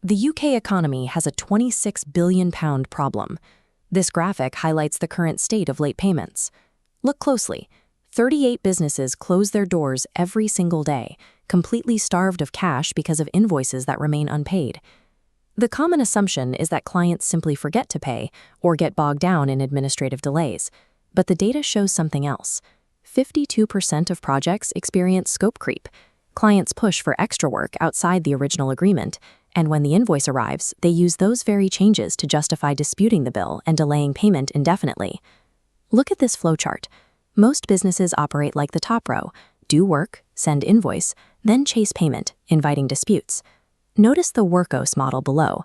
The UK economy has a £26 billion problem. This graphic highlights the current state of late payments. Look closely. 38 businesses close their doors every single day, completely starved of cash because of invoices that remain unpaid. The common assumption is that clients simply forget to pay or get bogged down in administrative delays. But the data shows something else. 52% of projects experience scope creep. Clients push for extra work outside the original agreement, and when the invoice arrives, they use those very changes to justify disputing the bill and delaying payment indefinitely. Look at this flowchart. Most businesses operate like the top row: do work, send invoice, then chase payment, inviting disputes. Notice the WeorcOS model below.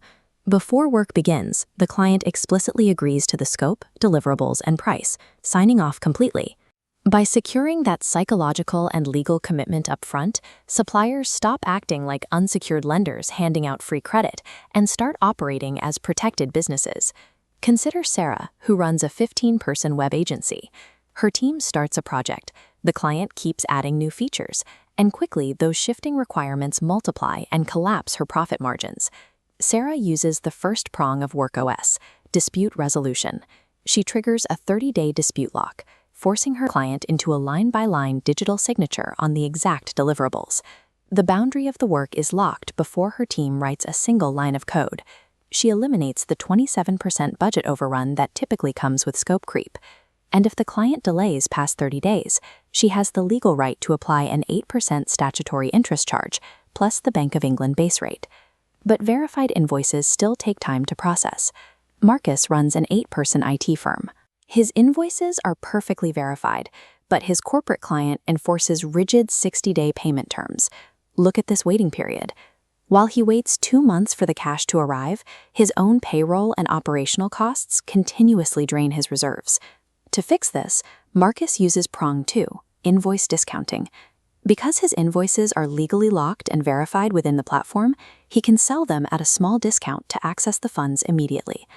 Before work begins, the client explicitly agrees to the scope, deliverables, and price, signing off completely. By securing that psychological and legal commitment up front, suppliers stop acting like unsecured lenders handing out free credit and start operating as protected businesses. Consider Sarah, who runs a 15-person web agency. Her team starts a project, the client keeps adding new features, and quickly those shifting requirements multiply and collapse her profit margins. Sarah uses the first prong of WeorcOS, dispute resolution. She triggers a 30-day dispute lock, forcing her client into a line-by-line digital signature on the exact deliverables. The boundary of the work is locked before her team writes a single line of code. She eliminates the 27% budget overrun that typically comes with scope creep. And if the client delays past 30 days, she has the legal right to apply an 8% statutory interest charge, plus the Bank of England base rate. But verified invoices still take time to process. Marcus runs an 8-person IT firm. His invoices are perfectly verified, but his corporate client enforces rigid 60-day payment terms. Look at this waiting period. While he waits 2 months for the cash to arrive, his own payroll and operational costs continuously drain his reserves. To fix this, Marcus uses prong 2, invoice discounting. Because his invoices are legally locked and verified within the platform, he can sell them at a small discount to access the funds immediately.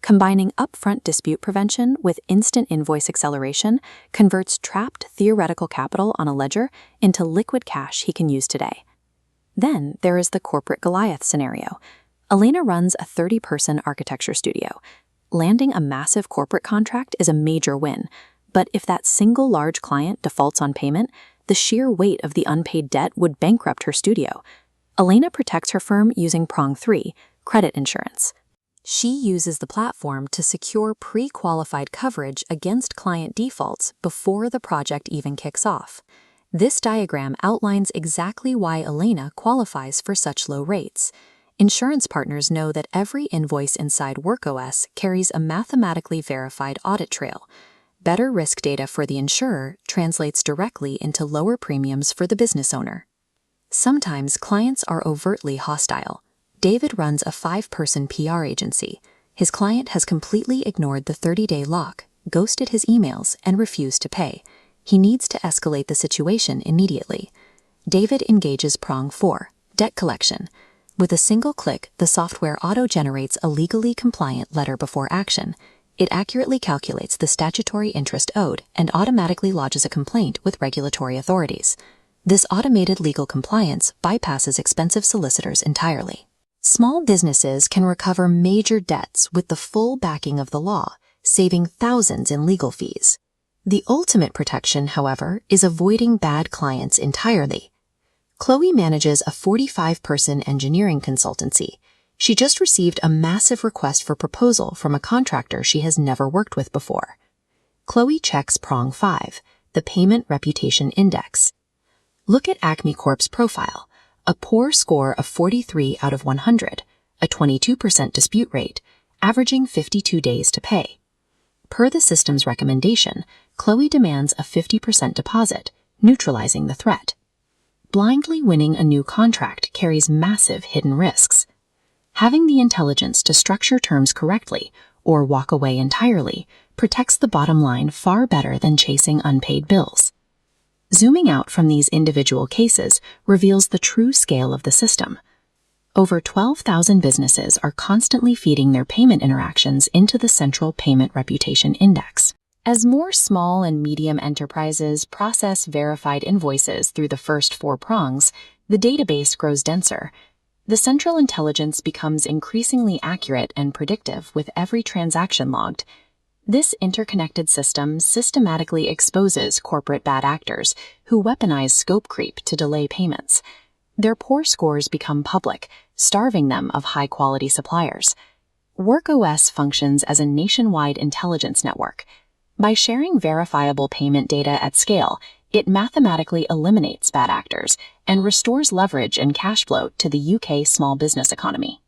Combining upfront dispute prevention with instant invoice acceleration converts trapped theoretical capital on a ledger into liquid cash he can use today. Then there is the corporate Goliath scenario. Elena runs a 30-person architecture studio. Landing a massive corporate contract is a major win, but if that single large client defaults on payment, the sheer weight of the unpaid debt would bankrupt her studio. Elena protects her firm using prong 3, credit insurance. She uses the platform to secure pre-qualified coverage against client defaults before the project even kicks off. This diagram outlines exactly why Elena qualifies for such low rates. Insurance partners know that every invoice inside WeorcOS carries a mathematically verified audit trail. Better risk data for the insurer translates directly into lower premiums for the business owner. Sometimes clients are overtly hostile. David runs a 5-person PR agency. His client has completely ignored the 30-day lock, ghosted his emails, and refused to pay. He needs to escalate the situation immediately. David engages prong 4, debt collection. With a single click, the software auto-generates a legally compliant letter before action. It accurately calculates the statutory interest owed and automatically lodges a complaint with regulatory authorities. This automated legal compliance bypasses expensive solicitors entirely. Small businesses can recover major debts with the full backing of the law, saving thousands in legal fees. The ultimate protection, however, is avoiding bad clients entirely. Chloe manages a 45-person engineering consultancy. She just received a massive request for proposal from a contractor she has never worked with before. Chloe checks prong 5, the Payment Reputation Index. Look at Acme Corp's profile. A poor score of 43 out of 100, a 22% dispute rate, averaging 52 days to pay. Per the system's recommendation, Chloe demands a 50% deposit, neutralizing the threat. Blindly winning a new contract carries massive hidden risks. Having the intelligence to structure terms correctly or walk away entirely protects the bottom line far better than chasing unpaid bills. Zooming out from these individual cases reveals the true scale of the system. Over 12,000 businesses are constantly feeding their payment interactions into the central Payment Reputation Index. As more small and medium enterprises process verified invoices through the first 4 prongs, the database grows denser. The central intelligence becomes increasingly accurate and predictive with every transaction logged. This interconnected system systematically exposes corporate bad actors who weaponize scope creep to delay payments. Their poor scores become public, starving them of high-quality suppliers. WeorcOS functions as a nationwide intelligence network. By sharing verifiable payment data at scale, it mathematically eliminates bad actors and restores leverage and cash flow to the UK small business economy.